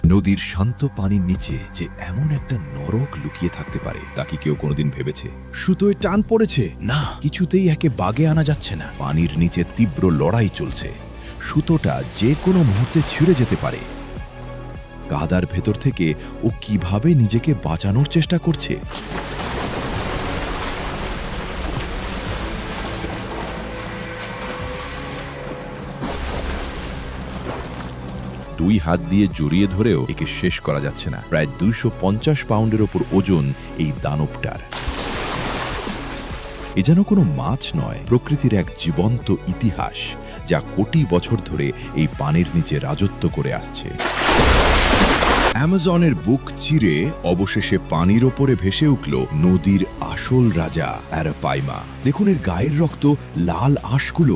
নদীর শান্ত পানির নিচে যে এমন একটা নরক লুকিয়ে থাকতে পারে তা কি কেউ কোনোদিন ভেবেছে? সুতোয় টান পড়েছে। না, কিছুতেই একে বাগে আনা যাচ্ছে না। পানির নিচে তীব্র লড়াই চলছে। সুতোটা যে কোনো মুহূর্তে ছিঁড়ে যেতে পারে। কাদার ভেতর থেকে ও কিভাবে নিজেকে বাঁচানোর চেষ্টা করছে। দুই হাত দিয়ে জড়িয়ে ধরেও একে শেষ করা যাচ্ছে না। প্রায় 250 পাউন্ডের ওপর ওজন এই দানবটার। এ যেন কোনো মাছ নয়, প্রকৃতির এক জীবন্ত ইতিহাস যা কোটি বছর ধরে এই পানির নিচে রাজত্ব করে আসছে। অ্যামাজনের বুক চিরে অবশেষে পানির ওপরে ভেসে উঠল নদীর আসল রাজা অ্যারাপাইমা। দেখুন এর গায়ের রক্ত লাল আঁশগুলো।